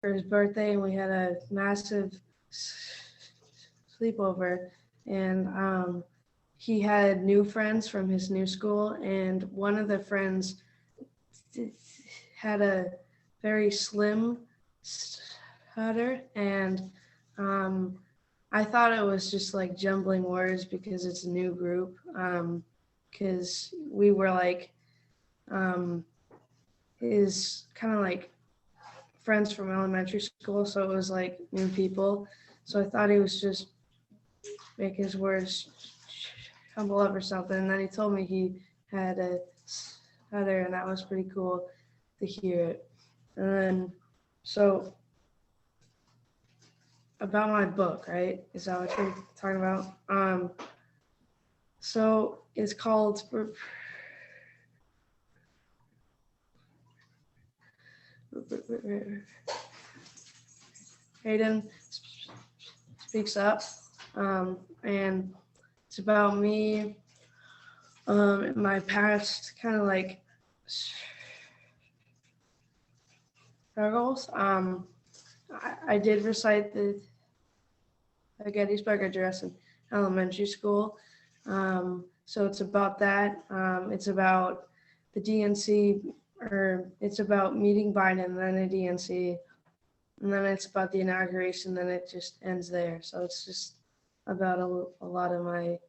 for his birthday, and we had a massive sleepover. And he had new friends from his new school, and one of the friends had a very slim stutter, and I thought it was just like jumbling words because it's a new group. Because we were like his kind of like friends from elementary school, so it was like new people. So I thought he was just make his words jumble up or something. And then he told me he had a stutter, and that was pretty cool to hear it. And then, so about my book, right? Is that what you're talking about? So it's called Brayden Speaks Up, and it's about me, in my past kind of like struggles. I did recite the Gettysburg Address in elementary school. So it's about that. It's about the DNC, or it's about meeting Biden and then the DNC, and then it's about the inauguration, then it just ends there. So it's just about a lot of my,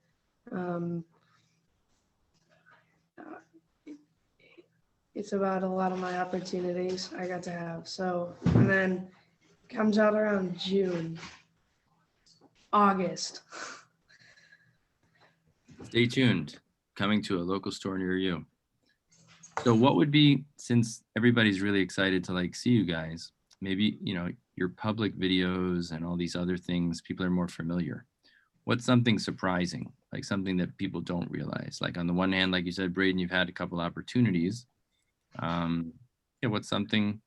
it's about a lot of my opportunities I got to have. So, and then comes out around June, August. Stay tuned. Coming to a local store near you. So what would be, since everybody's really excited to like see you guys, maybe, you know, your public videos and all these other things, people are more familiar. What's something surprising, like something that people don't realize? Like on the one hand, like you said, Brayden, you've had a couple opportunities. Yeah, what's something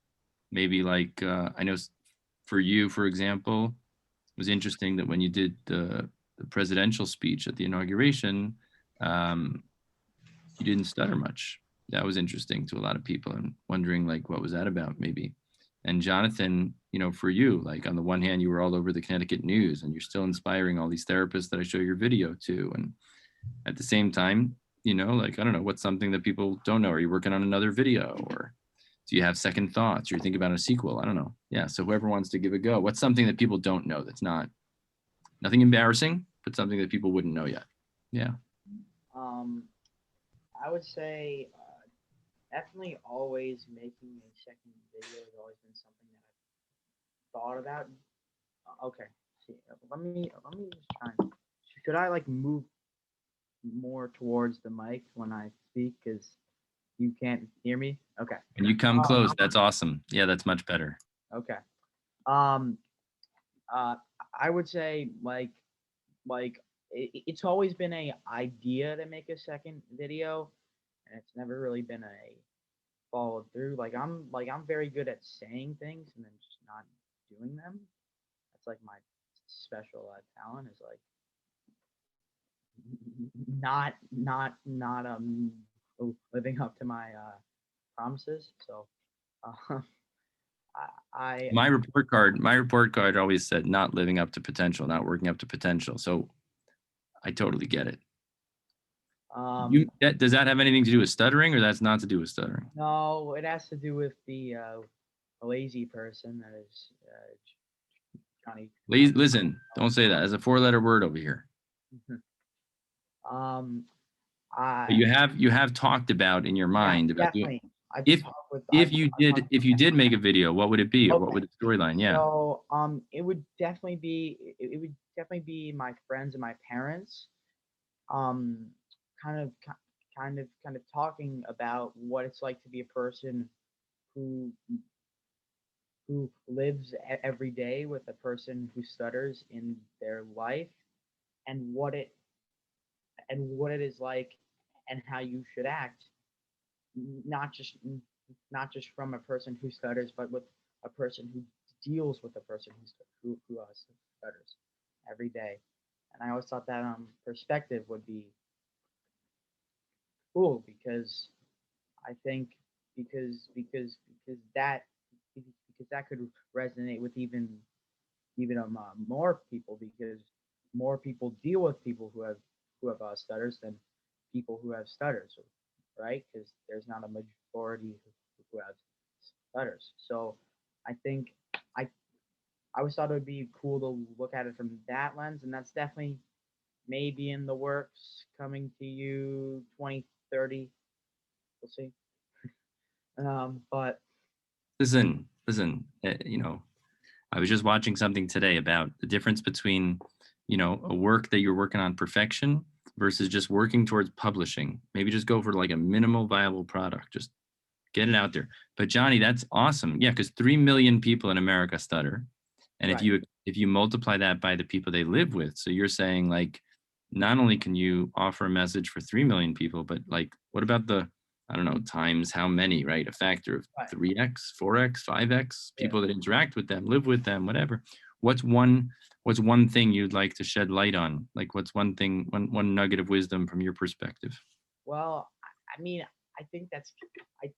maybe like, I know for you, for example, it was interesting that when you did the presidential speech at the inauguration, you didn't stutter much. That was interesting to a lot of people and wondering like, what was that about maybe? And Jonathan, you know, for you, like on the one hand, you were all over the Connecticut news and you're still inspiring all these therapists that I show your video to. And at the same time, you know, like, I don't know, what's something that people don't know? Are you working on another video, or do you have second thoughts? Or you think about a sequel? I don't know. Yeah. So whoever wants to give a go, what's something that people don't know that's nothing embarrassing, but something that people wouldn't know yet? Yeah. I would say definitely always making a second video has always been something that I've thought about. Okay, see, let me just try. Should I like move more towards the mic when I speak because you can't hear me? Okay. When you come close, that's awesome. Yeah, that's much better. Okay. Um. I would say it's always been a idea to make a second video, and it's never really been a followed through. I'm very good at saying things and then just not doing them. That's like my special talent is like not living up to my promises. So My report card always said not living up to potential, not working up to potential. So I totally get it. Does that have anything to do with stuttering, or that's not to do with stuttering? No, it has to do with the lazy person that is Johnny. Listen, don't say that. It's a 4-letter word over here. But you have talked about in your mind about definitely. If you did make a video, what would it be, or what would the storyline? Yeah. So it would definitely be my friends and my parents, kind of talking about what it's like to be a person who lives every day with a person who stutters in their life, and what it is like, and how you should act, not just from a person who stutters, but with a person who deals with a person who stutters every day. And I always thought that perspective would be cool, because I think because because that could resonate with even more people, because more people deal with people who have stutters than people who have stutters, right? Because there's not a majority who have stutters. So I think I I always thought it would be cool to look at it from that lens, and that's definitely maybe in the works, coming to you 2030. We'll see. But Listen, I was just watching something today about the difference between, a work that you're working on perfection versus just working towards publishing. Maybe just go for like a minimal viable product. Just get it out there. But Johnny, that's awesome. Yeah, because 3 million people in America stutter. And right, if you multiply that by the people they live with, so you're saying like, not only can you offer a message for 3 million people, but like, what about the, I don't know, times how many, right? A factor of right, 3x, 4x, 5x yeah. people that interact with them, live with them, whatever. What's one thing you'd like to shed light on? Like, what's one nugget of wisdom from your perspective? Well, I mean, I think that's I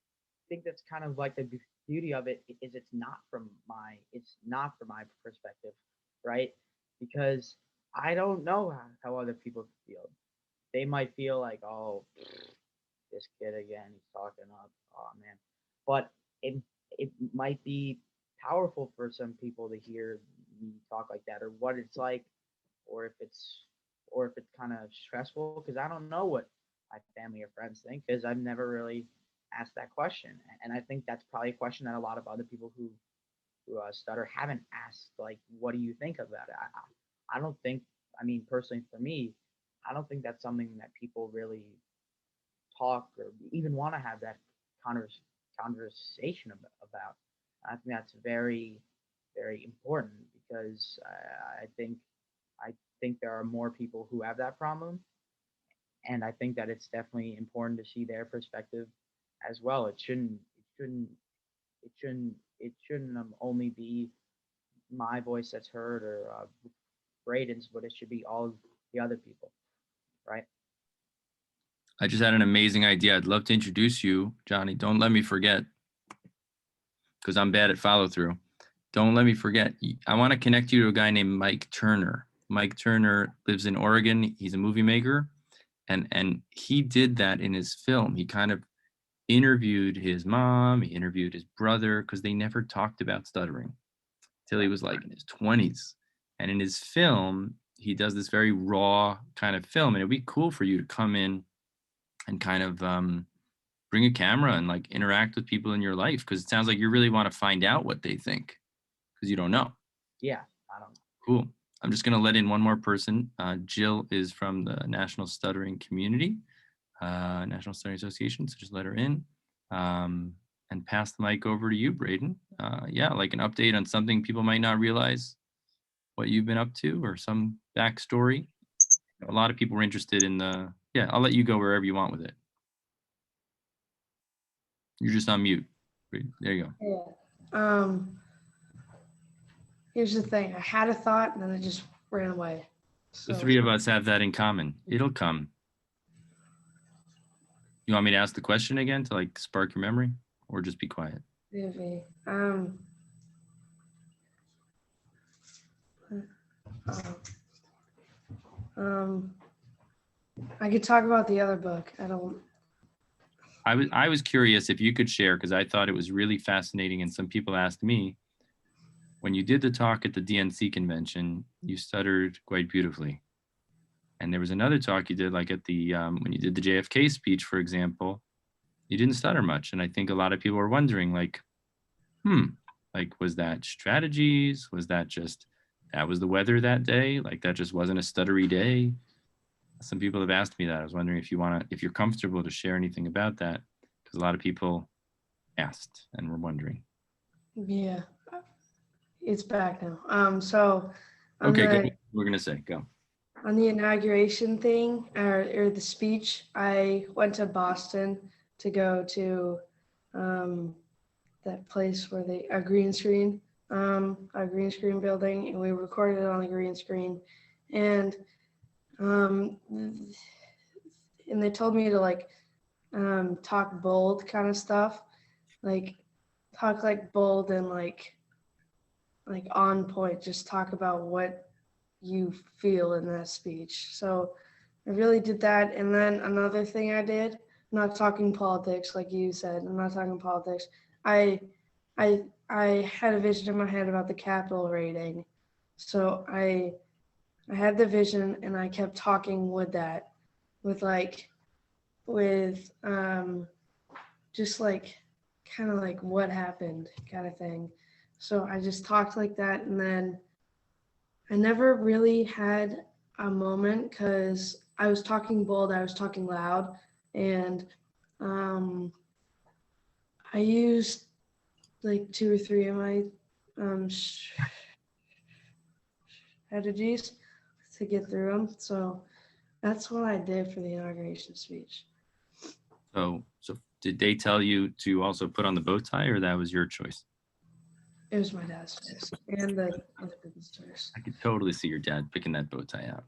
think that's kind of like the beauty of it is it's not from my perspective, right? Because I don't know how other people feel. They might feel like, oh, this kid again, he's talking up, oh man. But it might be powerful for some people to hear me talk like that, or what it's like, or if it's kind of stressful, because I don't know what my family or friends think, because I've never really asked that question. And I think that's probably a question that a lot of other people who stutter haven't asked. Like, what do you think about it? I don't think. I mean, personally, for me, I don't think that's something that people really talk or even want to have that conversation about. I think that's very, very important, because I think there are more people who have that problem, and I think that it's definitely important to see their perspective as well. It shouldn't only be my voice that's heard, or Brayden's, but it should be all of the other people, right? I just had an amazing idea. I'd love to introduce you, Johnny. Don't let me forget, because I'm bad at follow through. Don't let me forget. I want to connect you to a guy named Mike Turner. Mike Turner lives in Oregon. He's a movie maker, and he did that in his film. He kind of interviewed his mom, he interviewed his brother, because they never talked about stuttering till he was like in his 20s. And in his film, he does this very raw kind of film, and it'd be cool for you to come in and kind of bring a camera and like interact with people in your life, because it sounds like you really want to find out what they think, because you don't know. Yeah, I don't know. Cool. I'm just going to let in one more person. Jill is from the National Stuttering Community, National Stuttering Association. So just let her in, and pass the mic over to you, Brayden. Yeah, like an update on something people might not realize what you've been up to, or some backstory. A lot of people were interested in yeah, I'll let you go wherever you want with it. You're just on mute. There you go. Yeah. Here's the thing. I had a thought and then it just ran away. The So three of us have that in common. It'll come. You want me to ask the question again to like spark your memory, or just be quiet? maybe. I could talk about the other book. I was curious if you could share, because I thought it was really fascinating, and some people asked me, when you did the talk at the DNC convention, you stuttered quite beautifully. And there was another talk you did, like at the when you did the JFK speech, for example, you didn't stutter much. And I think a lot of people were wondering, like, like, was that strategies? Was that just, that was the weather that day? Like, that just wasn't a stuttery day? Some people have asked me that. I was wondering if you're comfortable to share anything about that, because a lot of people asked and were wondering. Yeah, it's back now. So on Okay, the go. We're gonna say go. on the inauguration thing, or the speech, I went to Boston to go to that place where a green screen building, and we recorded it on the green screen, and they told me to like talk bold kind of stuff, like talk like bold and like on point. Just talk about what you feel in that speech. So I really did that. And then another thing I did, I'm not talking politics like you said. I'm not talking politics. I had a vision in my head about the capital rating. So I had the vision and I kept talking with that, with just like kind of like what happened kind of thing. So I just talked like that, and then I never really had a moment because I was talking bold, I was talking loud, and um, I used like 2 or 3 of my strategies to get through them. So that's what I did for the inauguration speech. So did they tell you to also put on the bow tie, or that was your choice? It was my dad's choice and the other people's choice. I could totally see your dad picking that bow tie out.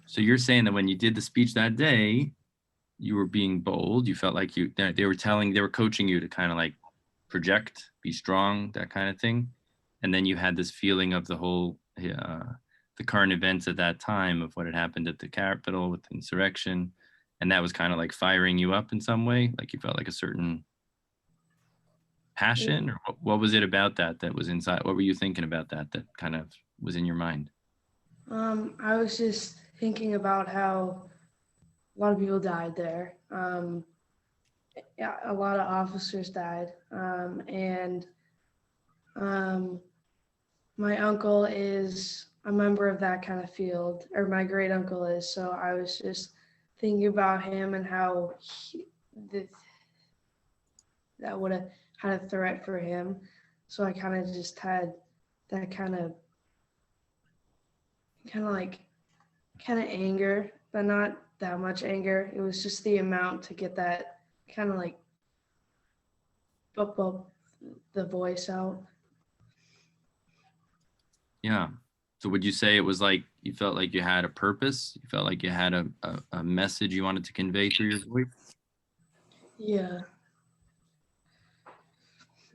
So you're saying that when you did the speech that day, you were being bold. You felt like they were coaching you to kind of like project, be strong, that kind of thing. And then you had this feeling of the whole, the current events at that time of what had happened at the Capitol with the insurrection. And that was kind of like firing you up in some way. Like you felt like a certain passion, or what was it about that was inside? What were you thinking about that kind of was in your mind? I was just thinking about how a lot of people died there. Yeah, a lot of officers died. And my uncle is a member of that kind of field, or my great uncle is. So I was just thinking about him and how that would have had a threat for him. So I kind of just had that kind of anger, but not that much anger. It was just the amount to get that kind of like up the voice out. Yeah. So would you say it was like you felt like you had a purpose? You felt like you had a message you wanted to convey through your voice? Yeah.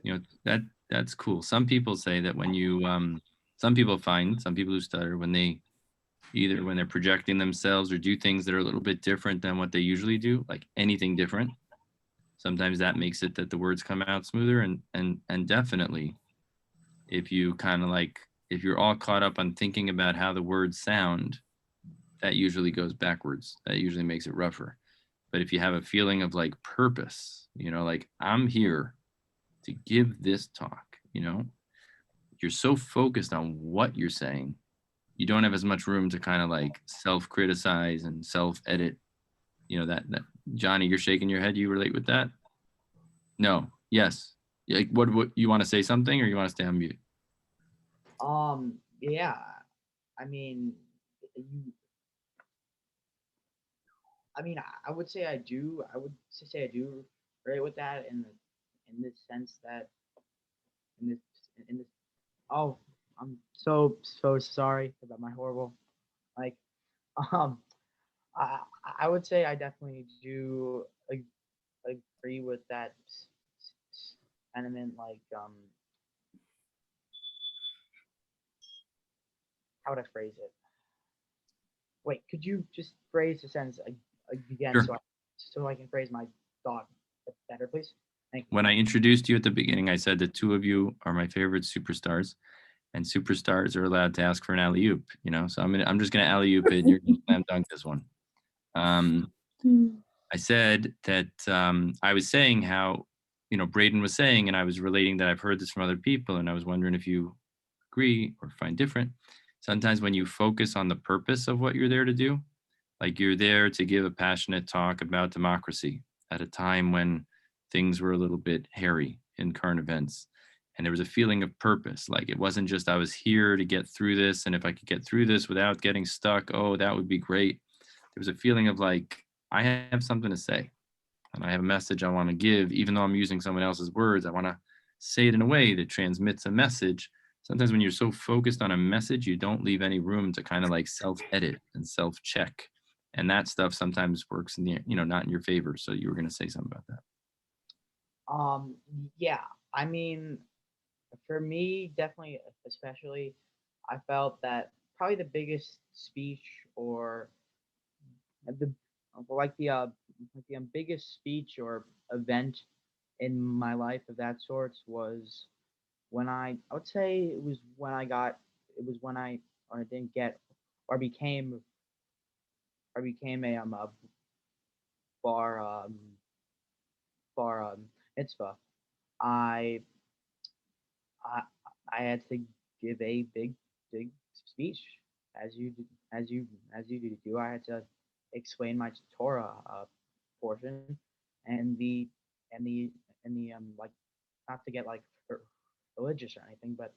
You know, that's cool. Some people say that when you some people who stutter, when they're projecting themselves or do things that are a little bit different than what they usually do, like anything different, sometimes that makes it that the words come out smoother. And definitely if you kind of like, if you're all caught up on thinking about how the words sound, that usually goes backwards. That usually makes it rougher. But if you have a feeling of like purpose, like I'm here to give this talk, you're so focused on what you're saying, you don't have as much room to kind of like self-criticize and self-edit. That Johnny, you're shaking your head. You relate with that? No. Yes. Like, what you want to say something, or you want to stay on mute? Yeah. I mean, I would say I do. I would say I do relate with that in this sense that in this in this. Oh, I'm so sorry about my horrible. Like, um, I I would say I definitely do agree with that sentiment. Like, how would I phrase it? Wait, could you just phrase the sentence again Sure. so I can phrase my thought better, please? Thank you. When I introduced you at the beginning, I said the two of you are my favorite superstars, and superstars are allowed to ask for an alley-oop, so I'm just gonna alley-oop it, and you're gonna slam dunk this one. I said that I was saying how, Brayden was saying, and I was relating that I've heard this from other people, and I was wondering if you agree or find different. Sometimes when you focus on the purpose of what you're there to do, like you're there to give a passionate talk about democracy at a time when things were a little bit hairy in current events. And there was a feeling of purpose. Like it wasn't just I was here to get through this. And if I could get through this without getting stuck, oh, that would be great. There was a feeling of like, I have something to say and I have a message I want to give, even though I'm using someone else's words. I want to say it in a way that transmits a message. Sometimes when you're so focused on a message, you don't leave any room to kind of like self-edit and self-check. And that stuff sometimes works in the, not in your favor. So you were going to say something about that. Yeah, I mean, for me, definitely, especially, I felt that probably the biggest speech or the like the biggest speech or event in my life of that sorts was when I would say it was when I got it was when I or didn't get or became a bar mitzvah. I I I had to give a big speech as you d- as you do. I had to explain my Torah portion and the like not to get like religious or anything, but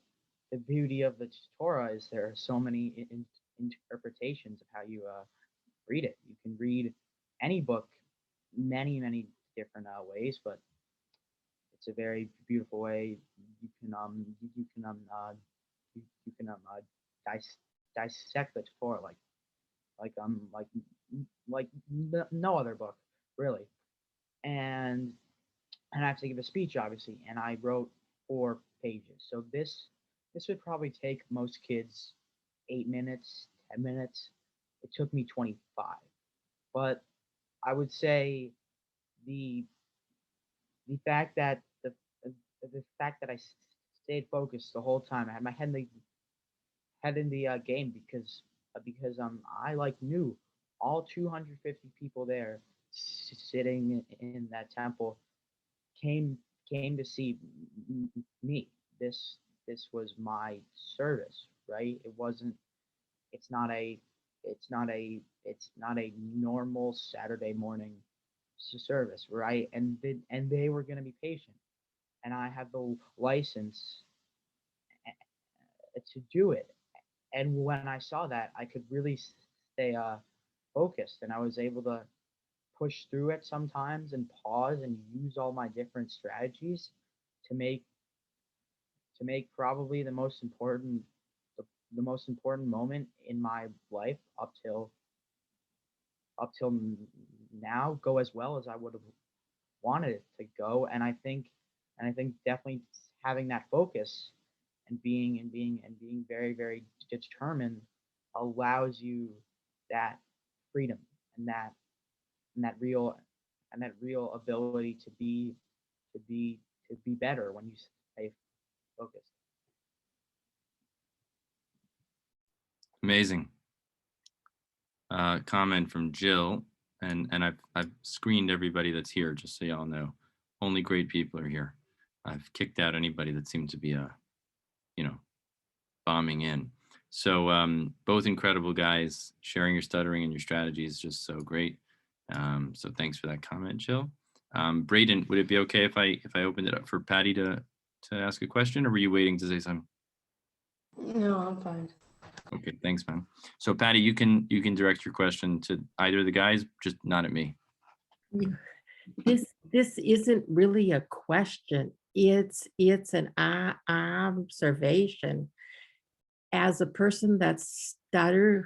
the beauty of the Torah is there are so many interpretations of how you read it. You can read any book many different ways, but it's a very beautiful way. You can dissect the Torah like like no other book really. And I have to give a speech obviously, and I wrote 4 pages. So this would probably take most kids 8 minutes, 10 minutes. It took me 25, but I would say the the fact that the fact that I stayed focused the whole time. I had my head in the game because I like knew all 250 people there sitting in that temple came came to see me. This this was my service, right? It wasn't. It's not a. It's not a. It's not a normal Saturday morning service, right? And they were going to be patient, and I had the license to do it. And when I saw that, I could really stay focused, and I was able to push through it sometimes and pause and use all my different strategies to make probably the most important moment in my life up till now go as well as I would have wanted it to go. And I think definitely having that focus and being very determined allows you that freedom and and that real that real ability to be to be better when you stay focused. Amazing. Comment from Jill, and I've screened everybody that's here, just so y'all know. Only great people are here. I've kicked out anybody that seemed to be you know, bombing in. So both incredible guys. Sharing your stuttering and your strategy is just so great. So thanks for that comment, Jill. Brayden, would it be okay if I opened it up for Patty to ask a question, or were you waiting to say something? No, I'm fine. Okay, thanks, man. So Patty, you can direct your question to either of the guys, just not at me. This isn't really a question. It's an observation. As a person that stutters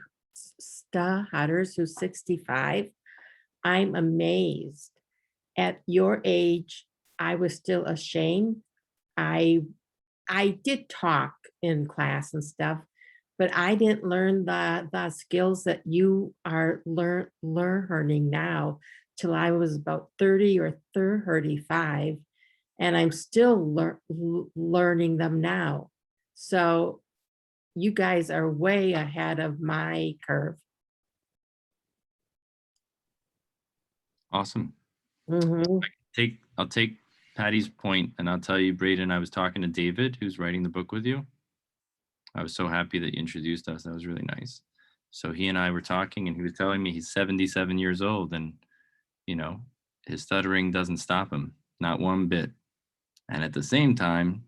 who's 65, I'm amazed. At your age, I was still ashamed. I I did talk in class and stuff, but I didn't learn the skills that you are learning now till I was about 30 or 35, and I'm still learning them now. So you guys are way ahead of my curve. Awesome. Mhm. I'll take Patty's point, and I'll tell you, Brayden, I was talking to David, who's writing the book with you. I was so happy that you introduced us. That was really nice. So he and I were talking, and he was telling me he's 77 years old, and you know, his stuttering doesn't stop him, not one bit. And at the same time,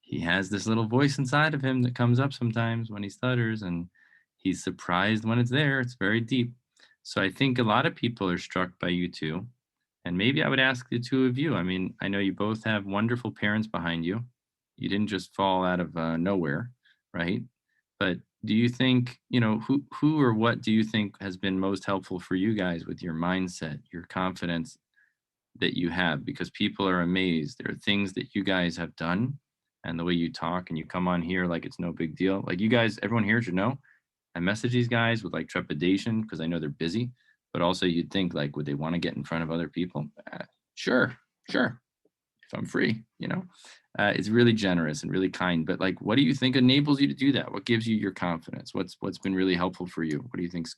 he has this little voice inside of him that comes up sometimes when he stutters, and he's surprised when it's there. It's very deep. So I think a lot of people are struck by you two. And maybe I would ask the two of you. I mean, I know you both have wonderful parents behind you. You didn't just fall out of nowhere, right? But do you think, who or what do you think has been most helpful for you guys with your mindset, your confidence, that you have, because people are amazed. There are things that you guys have done, and the way you talk and you come on here like it's no big deal. Like, you guys, everyone here should know, I message these guys with like trepidation because I know they're busy, but also you'd think like, would they want to get in front of other people? Sure, if I'm free, it's really generous and really kind. But like, what do you think enables you to do that? What gives you your confidence? What's been really helpful for you? What do you think's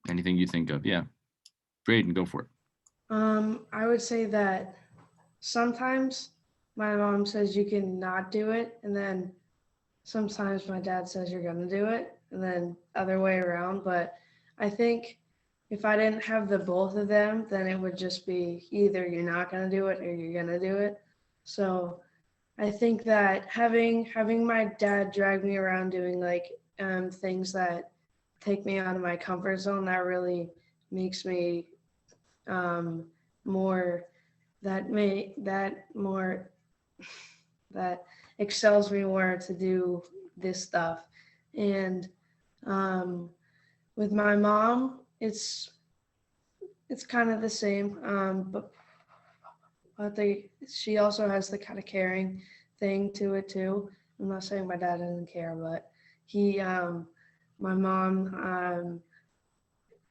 anything you think of? Yeah, Brayden, go for it. I would say that sometimes my mom says you can not do it, and then sometimes my dad says you're gonna do it, and then other way around. But I think if I didn't have the both of them, then it would just be either you're not gonna do it or you're gonna do it. So I think that having my dad drag me around doing like things that take me out of my comfort zone, that really makes me more that excels me more to do this stuff. And with my mom, it's kind of the same, but she also has the kind of caring thing to it too. I'm not saying my dad doesn't care, but my mom,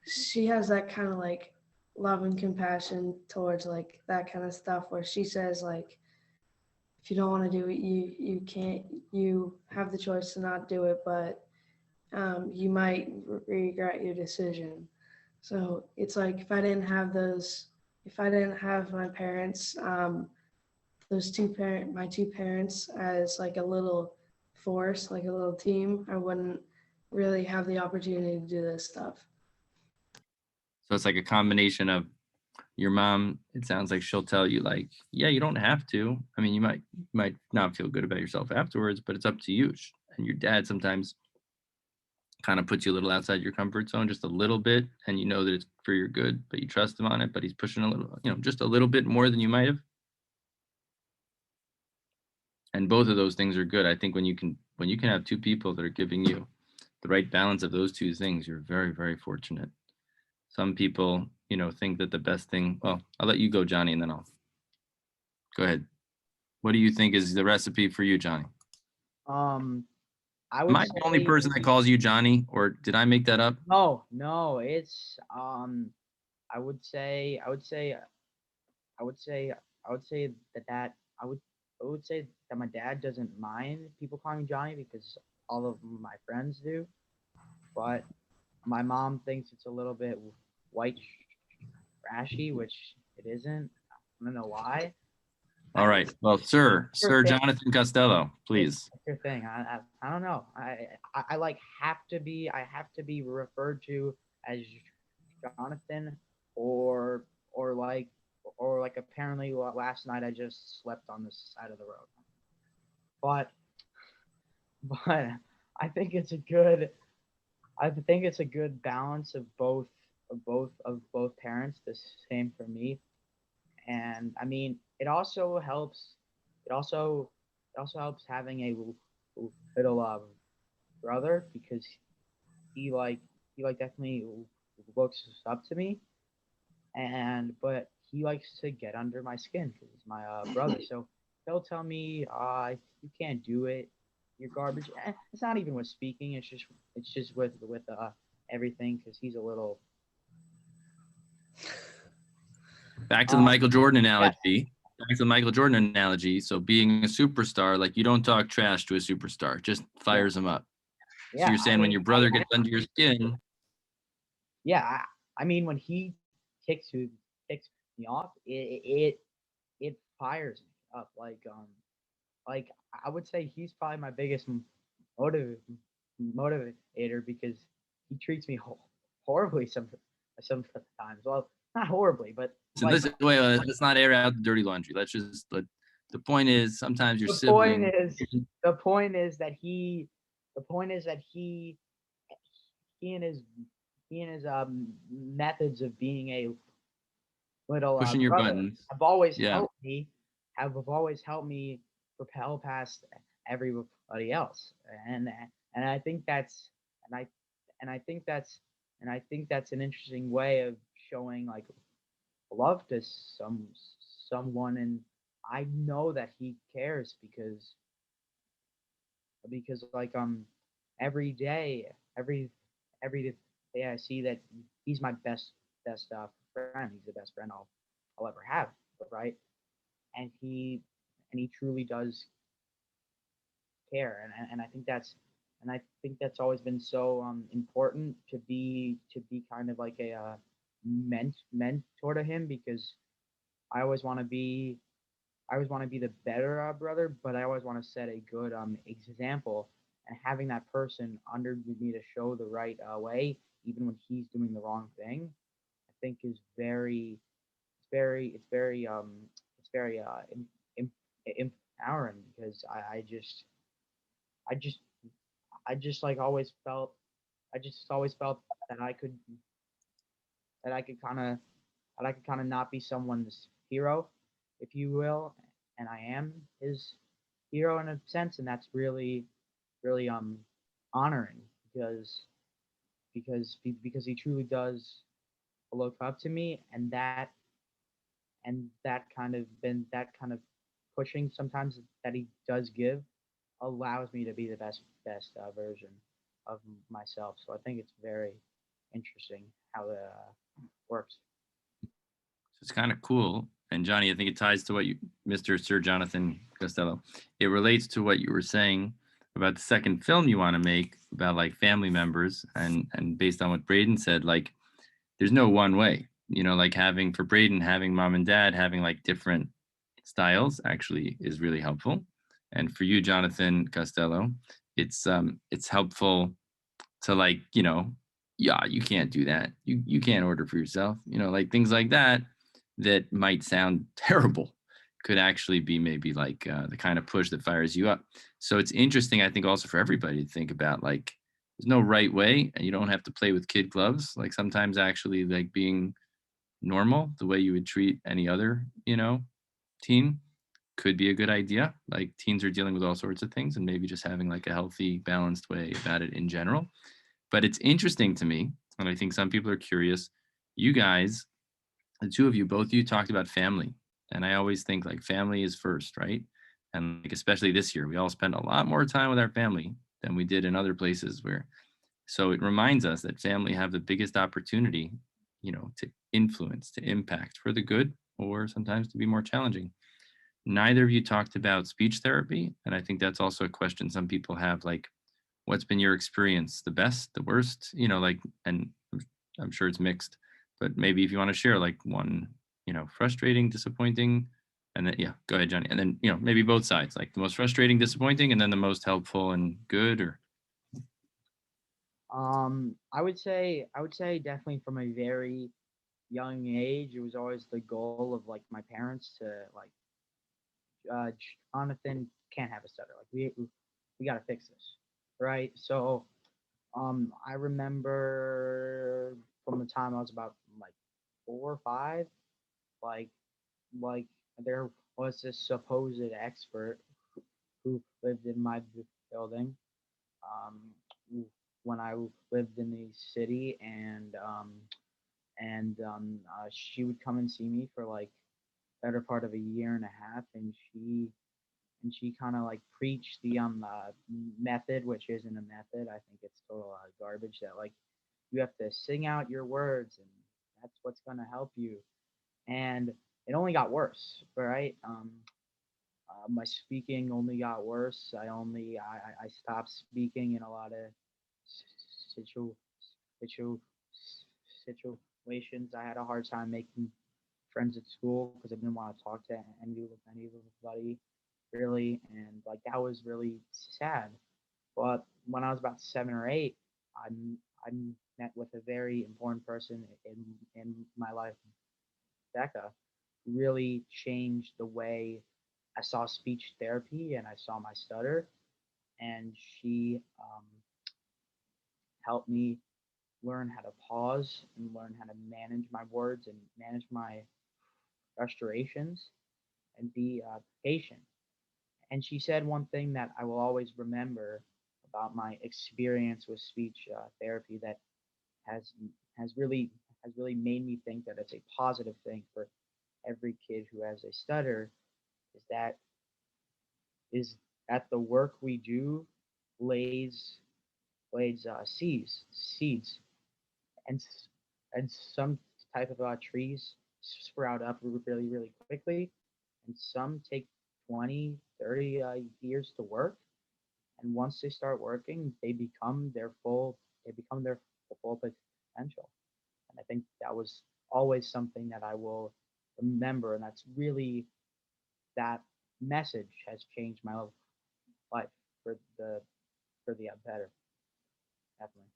she has that kind of like love and compassion towards like that kind of stuff, where she says like, if you don't want to do it, you can't, you have the choice to not do it, but you might regret your decision. So it's like, if I didn't have my parents, my two parents as like a little force, like a little team, I wouldn't really have the opportunity to do this stuff. So it's like a combination of your mom, it sounds like she'll tell you like, yeah, you don't have to. I mean, you might not feel good about yourself afterwards, but it's up to you. And your dad sometimes kind of puts you a little outside your comfort zone, just a little bit, and you know that it's for your good, but you trust him on it, but he's pushing a little, just a little bit more than you might have. And both of those things are good. I think when you can have two people that are giving you the right balance of those two things, you're very, very fortunate. Some people, think that the best thing, well, I'll let you go, Johnny, and then I'll go ahead. What do you think is the recipe for you, Johnny? I Am would I the only say person that calls you Johnny, or did I make that up? no, it's I would say I would say that my dad doesn't mind people calling me Johnny because all of my friends do, but my mom thinks it's a little bit white trashy, which it isn't. I don't know why. All right. Well, Sir Sure thing. Jonathan Costello, please. That's your thing. I don't know. I like have to be referred to as Jonathan or like apparently last night I just slept on the side of the road. But I think it's a good balance of both parents. The same for me. And I mean, it also helps having a little brother, because he definitely looks up to me, but he likes to get under my skin because he's my brother. So he'll tell me, you can't do it, you're garbage. It's not even with speaking, it's just with everything, because he's a little Back to the Michael Jordan analogy. Back to the Michael Jordan analogy. So being a superstar, like, you don't talk trash to a superstar, just fires him up. So you're saying when your brother gets under your skin. Yeah, I mean, when he kicks me off, it fires me up. Like I would say he's probably my biggest motivator, because he treats me horribly sometimes. Well, not horribly, but So let's not air out the dirty laundry. The point is, sometimes your sibling. The point is that he and his methods of being a little pushing your brother buttons have always helped me propel past everybody else, and I think that's an interesting way of showing like love to someone, and I know that he cares because like every day, every day I see that he's my best friend. He's the best friend I'll ever have, right? And he truly does care, and I think that's always been so important to be kind of like a mentor to him, because I always want to be I always want to be the better brother, but I always want to set a good example. And having that person under me to show the right way, even when he's doing the wrong thing, I think is it's very empowering, because I just I just like always felt I just always felt that I could kind of that I could kind of not be someone's hero, if you will, and I am his hero in a sense, and that's really honoring, because he truly does look up to me, and that kind of pushing sometimes that he does give allows me to be the best version of myself. So I think it's very interesting how it works. It's kind of cool. And Johnny, I think it ties to what you, Mr. Sir Jonathan Costello, it relates to what you were saying about the second film you want to make about like family members, and based on what Brayden said, like there's no one way, like having for Brayden, having mom and dad having like different styles actually is really helpful. And for you, Jonathan Costello, it's helpful to like, yeah, you can't do that. You can't order for yourself, like things like that that might sound terrible could actually be maybe like the kind of push that fires you up. So it's interesting, I think, also for everybody to think about like there's no right way, and you don't have to play with kid gloves. Like sometimes actually like being normal, the way you would treat any other, teen could be a good idea. Like teens are dealing with all sorts of things, and maybe just having like a healthy, balanced way about it in general. But it's interesting to me, and I think some people are curious. You guys, the two of you, both of you talked about family. And I always think like family is first, right? And like especially this year, we all spent a lot more time with our family than we did in other places where so it reminds us that family have the biggest opportunity, to influence, to impact for the good, or sometimes to be more challenging. Neither of you talked about speech therapy. And I think that's also a question some people have, like, what's been your experience, the best, the worst, like, and I'm sure it's mixed, but maybe if you want to share like one, frustrating, disappointing, and then, yeah, go ahead, Johnny. And then, maybe both sides, like the most frustrating, disappointing, and then the most helpful and good, or. I would say definitely from a very young age, it was always the goal of like my parents to like, Jonathan can't have a stutter. Like we got to fix this, right? So I remember from the time I was about like 4 or 5, like like there was this supposed expert who lived in my building, um, when I lived in the city, and she would come and see me for like better part of a year and a half, and she kind of like preached the method, which isn't a method. I think it's total garbage. That like you have to sing out your words, and that's what's gonna help you. And it only got worse, right? My speaking only got worse. I stopped speaking in a lot of situ, situ, situations. I had a hard time making friends at school because I didn't want to talk to anybody really, and like that was really sad. But when I was about 7 or 8, I met with a very important person in my life, Becca, really changed the way I saw speech therapy and I saw my stutter, and she helped me learn how to pause and learn how to manage my words and manage my frustrations and be patient. And she said one thing that I will always remember about my experience with speech therapy that has has really has really made me think that it's a positive thing for every kid who has a stutter is that is that the work we do lays seeds, and and some type of trees sprout up really really quickly, and some take 20, 30 years to work. And once they start working, they become their full potential. And I think that was always something that I will remember, and that's really that message has changed my life for the better, definitely.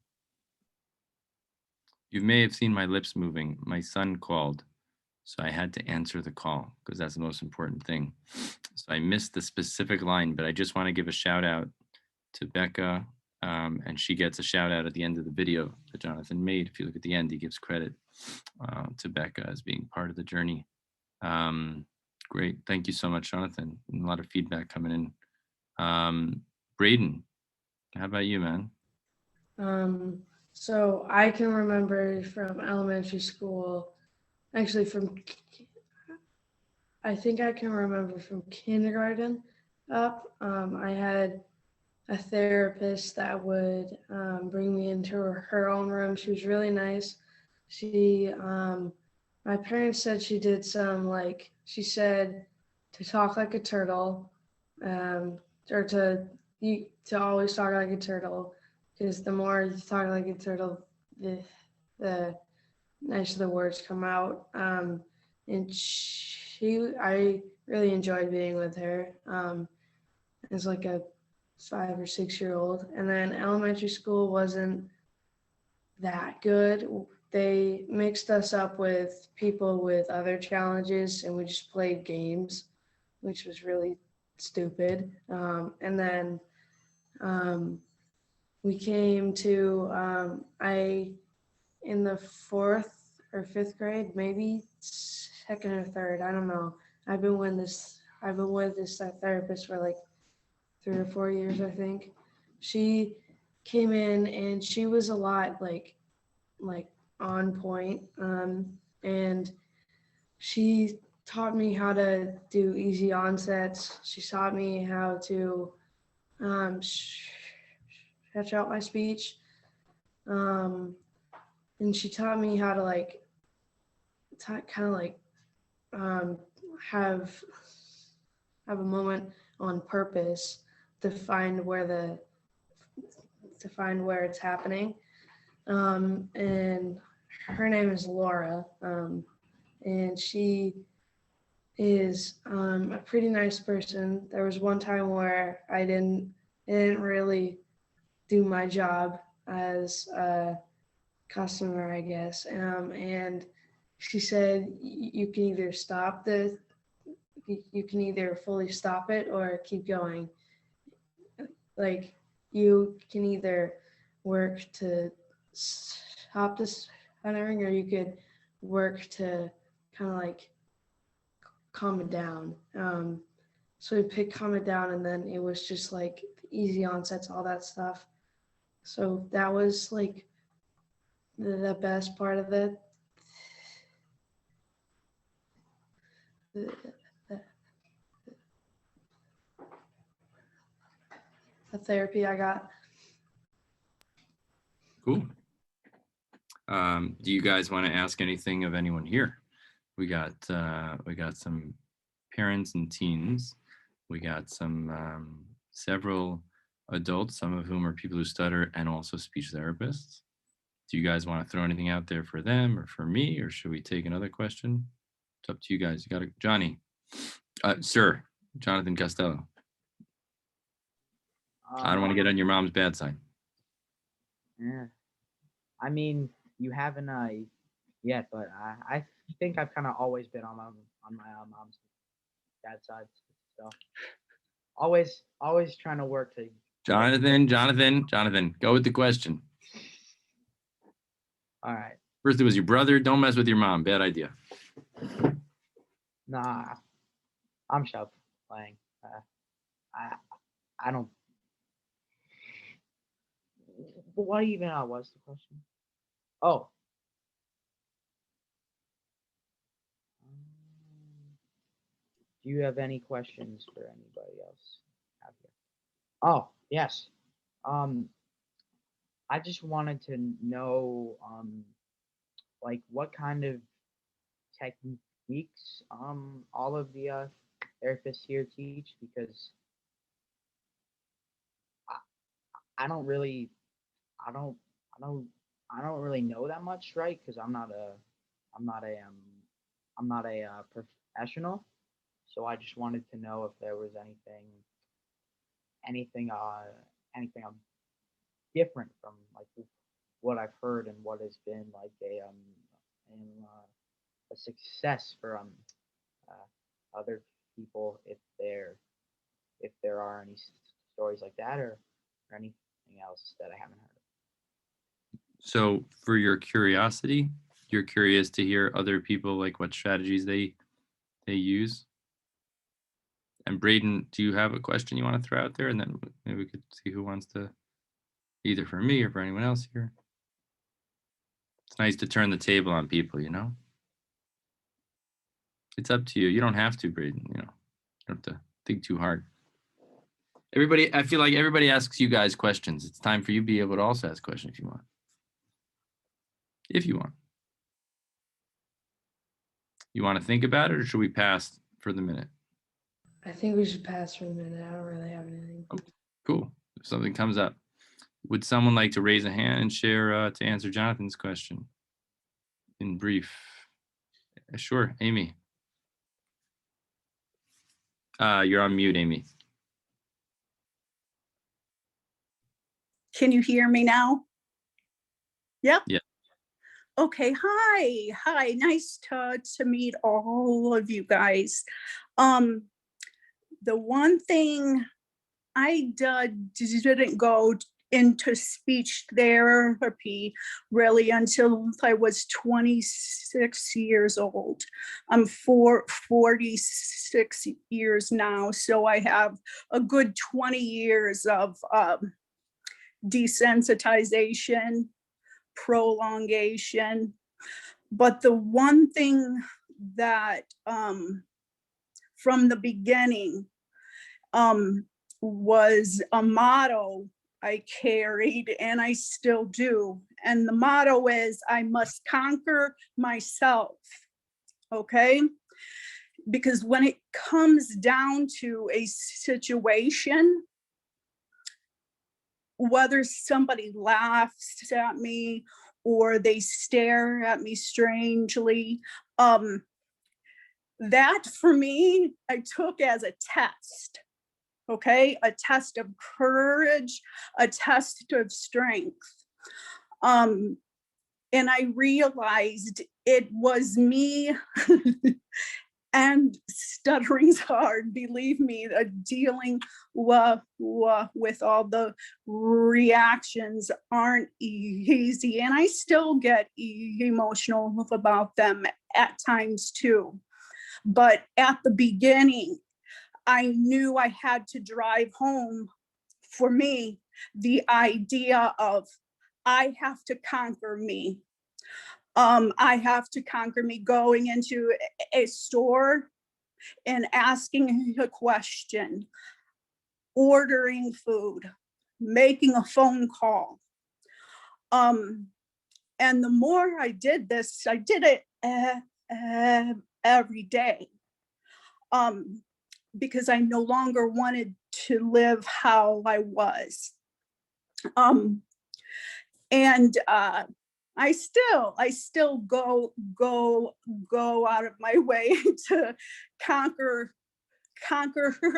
You may have seen my lips moving. My son called, so I had to answer the call because that's the most important thing. So I missed the specific line, but I just want to give a shout out to Becca, and she gets a shout out at the end of the video that Jonathan made. If you look at the end, he gives credit to Becca as being part of the journey. Great. Thank you so much, Jonathan. And a lot of feedback coming in. Brayden, how about you, man? So I can remember from elementary school, actually I think I can remember from kindergarten up. I had a therapist that would bring me into her own room. She was really nice. My parents said she did she said to talk like a turtle, or to always talk like a turtle, because the more you talk like a turtle, the nicer the words come out. And I really enjoyed being with her as like a 5 or 6 year old. And then elementary school wasn't that good. They mixed us up with people with other challenges, and we just played games, which was really stupid. And then we came to in the 4th or 5th grade, maybe 2nd or 3rd, I don't know. I've been with this therapist for like 3 or 4 years, I think. She came in and she was a lot like on point, and she taught me how to do easy onsets. She taught me how to stretch out my speech, and she taught me how to have a moment on purpose to find where it's happening. And her name is Laura, and she is a pretty nice person. There was one time where I didn't really do my job as a customer, I guess, and she said you can either you can either fully stop it or keep going. Like, you can either work to stop this stuttering, or you could work to kind of like calm it down. So we picked calm it down, and then it was just like easy onsets, all that stuff. So that was like the best part of it. The therapy I got. Cool. Do you guys want to ask anything of anyone here? We got some parents and teens. We got some several adults, some of whom are people who stutter and also speech therapists. Do you guys want to throw anything out there for them or for me, or should we take another question? It's up to you guys. You got Johnny, sir, Jonathan Costello. I don't want to get on your mom's bad side. Yeah. I mean, you haven't yet, but I think I've kind of always been on my mom's bad side. So always trying to work to. Jonathan, go with the question. All right. First, it was your brother. Don't mess with your mom. Bad idea. Nah, I'm shuffling. I don't. What even was the question? Oh, Do you have any questions for anybody else out here? Oh, yes. I just wanted to know, like what kind of techniques all of the therapists here teach, because I don't really I don't I don't I don't really know that much, right? Because I'm not a professional. So I just wanted to know if there was anything anything different from like what I've heard and what has been like a success for other people, if there are any stories like that, or anything else that I haven't heard of. So for your curiosity, you're curious to hear other people, like what strategies they use. And Brayden, do you have a question you want to throw out there? And then maybe we could see who wants to, either for me or for anyone else here. It's nice to turn the table on people, you know? It's up to you. You don't have to, Brayden, you know, you don't have to think too hard. Everybody, I feel like everybody asks you guys questions. It's time for you to be able to also ask questions if you want. If you want. You want to think about it, or should we pass for the minute? I think we should pass for a minute. I don't really have anything. Cool. If something comes up, would someone like to raise a hand and share to answer Jonathan's question in brief? Sure, Amy. You're on mute, Amy. Can you hear me now? Yep. Yeah. Okay, hi, nice to meet all of you guys. The one thing I didn't go into speech therapy really until I was 26 years old. I'm 46 years now, so I have a good 20 years of desensitization, prolongation. But the one thing that from the beginning was a motto I carried, and I still do. And the motto is, I must conquer myself, okay? Because when it comes down to a situation, whether somebody laughs at me or they stare at me strangely, that for me, I took as a test, okay? A test of courage, a test of strength. And I realized it was me and stuttering's hard, believe me, dealing with all the reactions aren't easy. And I still get emotional about them at times too. But at the beginning, I knew I had to drive home, for me, the idea of I have to conquer me. I have to conquer me going into a store and asking a question, ordering food, making a phone call. And the more I did this, I did it every day, because I no longer wanted to live how I was. I still go out of my way to conquer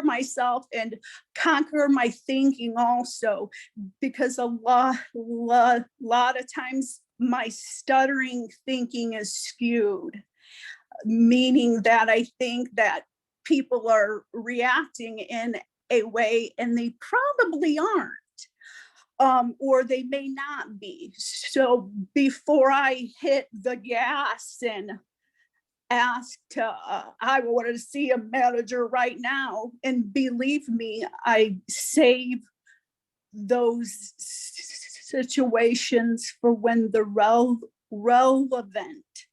myself and conquer my thinking also, because a lot of times my stuttering thinking is skewed, meaning that I think that people are reacting in a way and they probably aren't. Or they may not be. So before I hit the gas and asked, I wanted to see a manager right now, and believe me, I save those situations for when the relevant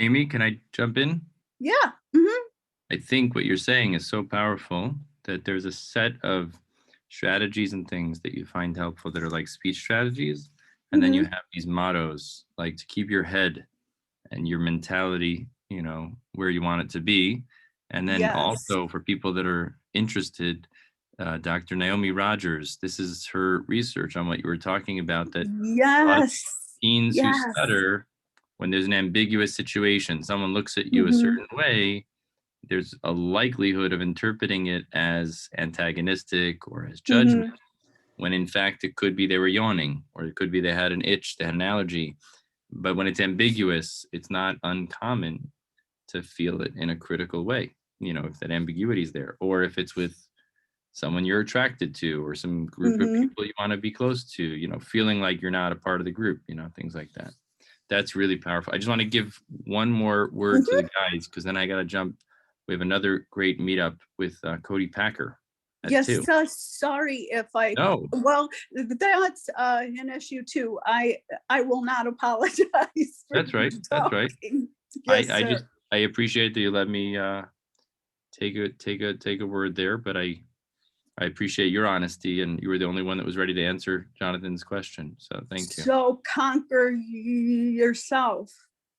Amy, can I jump in? Yeah. I think what you're saying is so powerful that there's a set of strategies and things that you find helpful that are like speech strategies. And then you have these mottos like to keep your head and your mentality, you know, where you want it to be. And then Yes. also for people that are interested, Dr. Naomi Rogers, this is her research on what you were talking about, that a lot of Yes. teens who Yes. stutter, when there's an ambiguous situation, someone looks at you a Mhm. certain way, there's a likelihood of interpreting it as antagonistic or as judgment, when in fact it could be they were yawning, or it could be they had an itch, they had an allergy. But when it's ambiguous, it's not uncommon to feel it in a critical way, you know, if that ambiguity is there, or if it's with someone you're attracted to or some group of people you want to be close to, you know, feeling like you're not a part of the group, you know, things like that. That's really powerful. I just want to give one more word to the guys, because then I got to jump. We have another great meetup with Cody Packer at Yes, 2. sorry if I, No, well, that's an issue too. I will not apologize. For that's right. That's right. talking. Yes, I sir. just, I appreciate that you let me take a word there, but I appreciate your honesty, and you were the only one that was ready to answer Jonathan's question. So thank you. So conquer yourself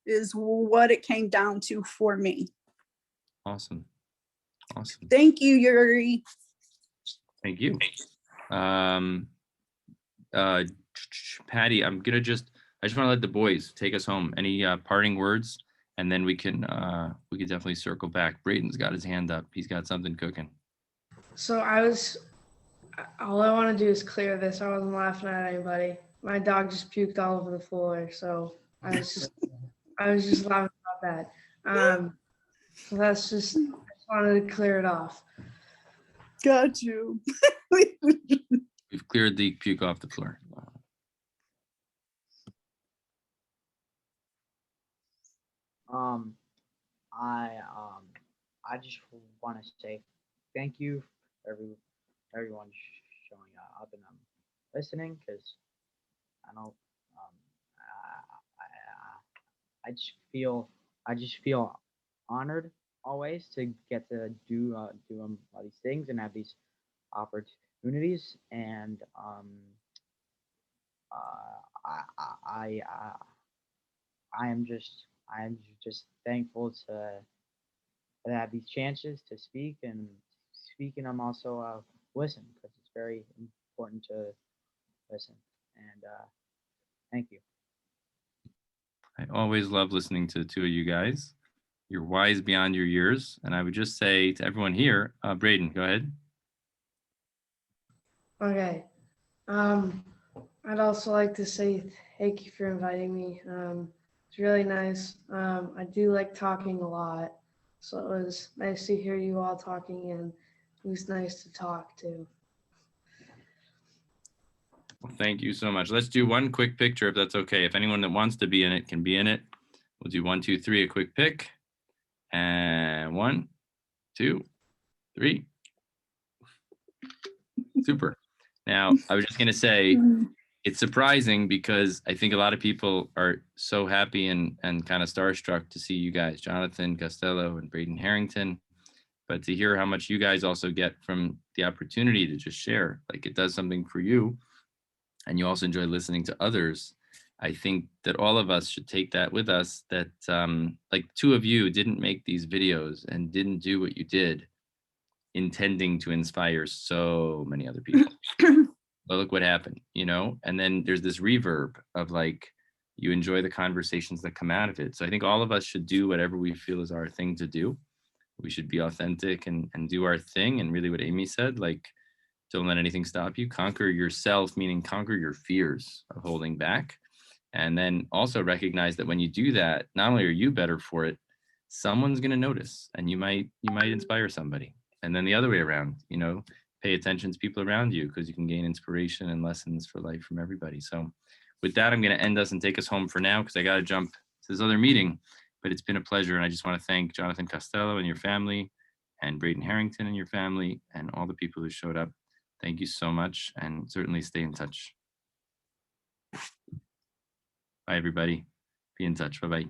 is what it came down to for me. Awesome. Awesome. Thank you, Yuri. Thank you. Patty, I just want to let the boys take us home. Any parting words? And then we can definitely circle back. Brayden's got his hand up. He's got something cooking. So all I want to do is clear this. I wasn't laughing at anybody. My dog just puked all over the floor, so I was just laughing about that. So I just wanted to clear it off. Got you. We've cleared the puke off the floor. I just want to say thank you for everyone showing up and listening, because I know I just feel honored always to get to do all these things and have these opportunities, and I am just thankful to have these chances to speak, and I'm also listen, because it's very important to listen, and thank you. I always love listening to the two of you guys. You're wise beyond your years. And I would just say to everyone here, Brayden, go ahead. Okay. I'd also like to say thank you for inviting me. It's really nice. I do like talking a lot, so it was nice to hear you all talking, and it was nice to talk too. Well, thank you so much. Let's do one quick picture, if that's okay. If anyone that wants to be in it can be in it. We'll do 1, 2, 3, a quick pick. And 1, 2, 3. Super. Now, I was just going to say, it's surprising because I think a lot of people are so happy and kind of starstruck to see you guys, Jonathan, Costello, and Brayden Harrington. But to hear how much you guys also get from the opportunity to just share, like it does something for you, and you also enjoy listening to others. I think that all of us should take that with us, that like two of you didn't make these videos and didn't do what you did intending to inspire so many other people. But look what happened, you know? And then there's this reverb of like, you enjoy the conversations that come out of it. So I think all of us should do whatever we feel is our thing to do. We should be authentic and do our thing. And really what Amy said, like, don't let anything stop you. Conquer yourself, meaning conquer your fears of holding back. And then also recognize that when you do that, not only are you better for it, someone's going to notice, and you might inspire somebody. And then the other way around, you know, pay attention to people around you, because you can gain inspiration and lessons for life from everybody. So with that, I'm going to end us and take us home for now, because I got to jump to this other meeting. But it's been a pleasure. And I just want to thank Jonathan Costello and your family, and Brayden Harrington and your family, and all the people who showed up. Thank you so much, and certainly stay in touch. Bye, everybody. Be in touch. Bye-bye.